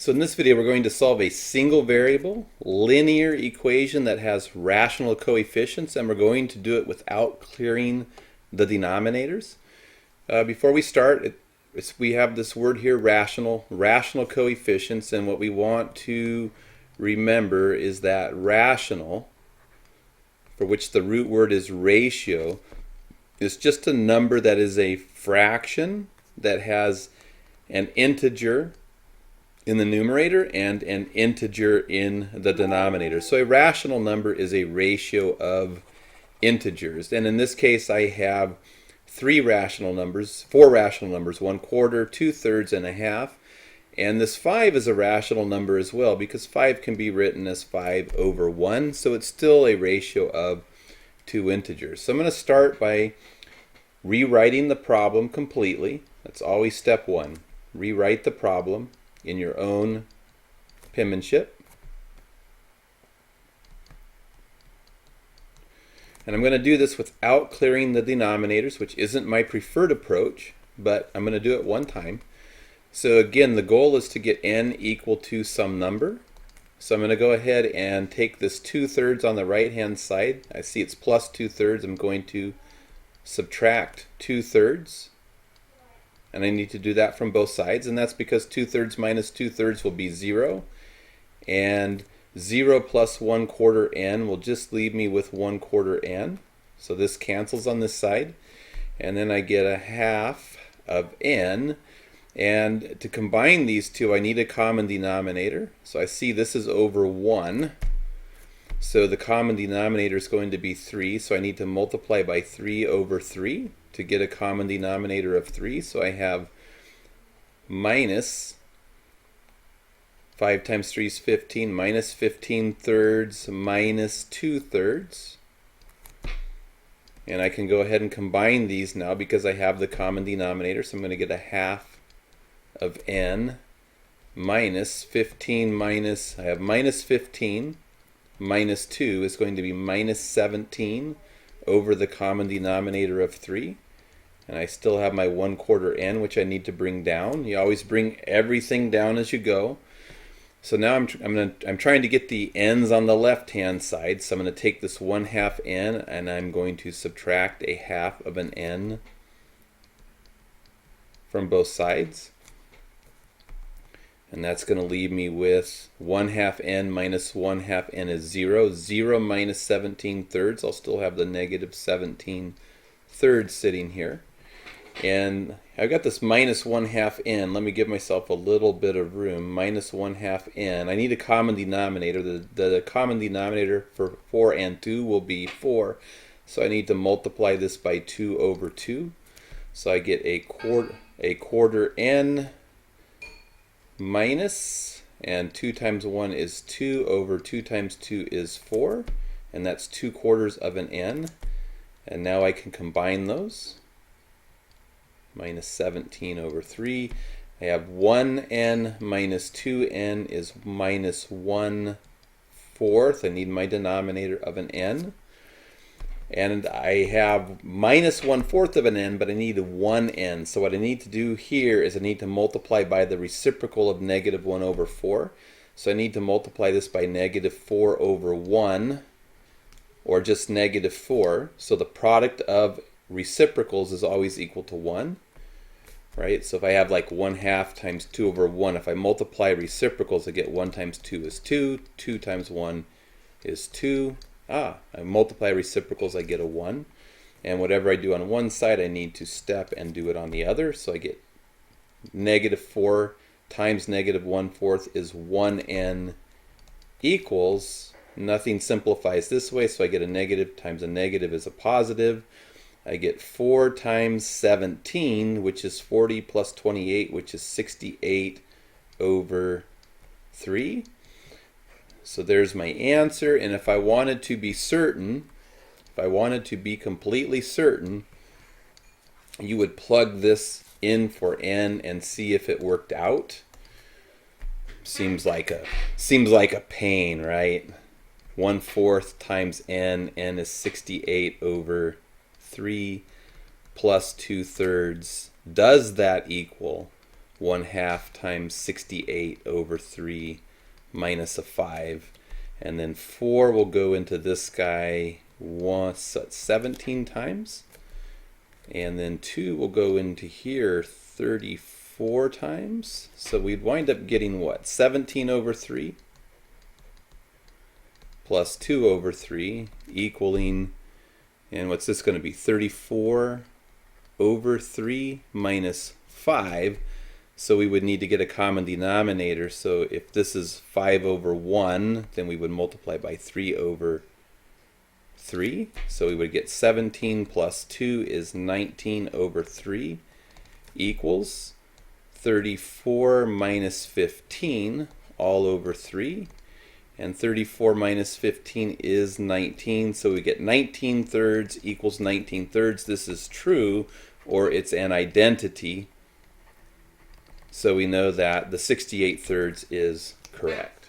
So in this video we're going to solve a single variable linear equation that has rational coefficients, and we're going to do it without clearing the denominators. Before we start, we have this word here, rational coefficients, and what we want to remember is that rational, for which the root word is ratio, is just a number that is a fraction that has an integer in the numerator and an integer in the denominator. So a rational number is a ratio of integers. And in this case I have four rational numbers, 1/4, 2/3, and a half. And this 5 is a rational number as well, because 5 can be written as 5/1. So it's still a ratio of two integers. So I'm going to start by rewriting the problem completely. That's always step one. Rewrite the problem in your own penmanship. And I'm going to do this without clearing the denominators, which isn't my preferred approach, but I'm going to do it one time. So again, the goal is to get n equal to some number. So I'm going to go ahead and take this 2/3 on the right hand side. I see it's plus 2/3. I'm going to subtract 2/3. And I need to do that from both sides, and that's because 2/3 minus 2/3 will be 0. And 0 plus 1/4 n will just leave me with 1/4 n. So this cancels on this side. And then I get a half of n. And to combine these two, I need a common denominator. So I see this is over 1. So the common denominator is going to be 3. So I need to multiply by 3/3 to get a common denominator of 3. So I have minus 5 times 3 is 15, minus 15/3 minus 2/3. And I can go ahead and combine these now because I have the common denominator. So I'm going to get a half of n minus 15 minus, I have minus 15 minus 2 is going to be minus 17 over the common denominator of 3. And I still have my 1/4 n, which I need to bring down. You always bring everything down as you go. So now I'm trying to get the n's on the left hand side. So I'm going to take this 1/2 n and I'm going to subtract a half of an n from both sides. And that's going to leave me with 1/2 n minus 1/2 n is 0. 0 minus 17/3. I'll still have the negative 17/3 sitting here. And I've got this minus 1/2 n. Let me give myself a little bit of room. Minus 1/2 n. I need a common denominator. The common denominator for 4 and 2 will be 4. So I need to multiply this by 2/2. So I get a quarter n minus, and 2 times 1 is 2 over 2 times 2 is 4. And that's 2/4 of an n. And now I can combine those. Minus 17/3. I have 1n minus 2n is minus 1/4. I need my denominator of an n. And I have minus 1/4 of an n, but I need 1n. So what I need to do here is I need to multiply by the reciprocal of negative 1/4. So I need to multiply this by negative 4/1, or just negative 4. So the product of reciprocals is always equal to 1. Right? So if I have like 1/2 times 2/1, if I multiply reciprocals, I get 1 times 2 is 2, 2 times 1 is 2. I multiply reciprocals, I get a 1. And whatever I do on one side, I need to step and do it on the other. So I get negative 4 times negative 1/4 is 1n equals, nothing simplifies this way, so I get a negative times a negative is a positive. I get 4 times 17, which is 40, plus 28, which is 68/3. So there's my answer. And if I wanted to be certain, if I wanted to be completely certain, you would plug this in for n and see if it worked out. Seems like a pain, right? 1/4 times n is 68/3 plus 2/3. Does that equal 1/2 times 68 over 3 minus a 5. And then 4 will go into this guy 17 times. And then 2 will go into here 34 times. So we'd wind up getting what? 17 over 3 plus 2 over 3 equaling, and what's this going to be? 34 over 3 minus 5. So we would need to get a common denominator. So if this is 5 over 1, then we would multiply by 3 over 3. So we would get 17 plus 2 is 19 over 3 equals 34 minus 15 all over 3. And 34 minus 15 is 19, so we get 19 thirds equals 19 thirds. This is true, or it's an identity. So we know that the 68 thirds is correct.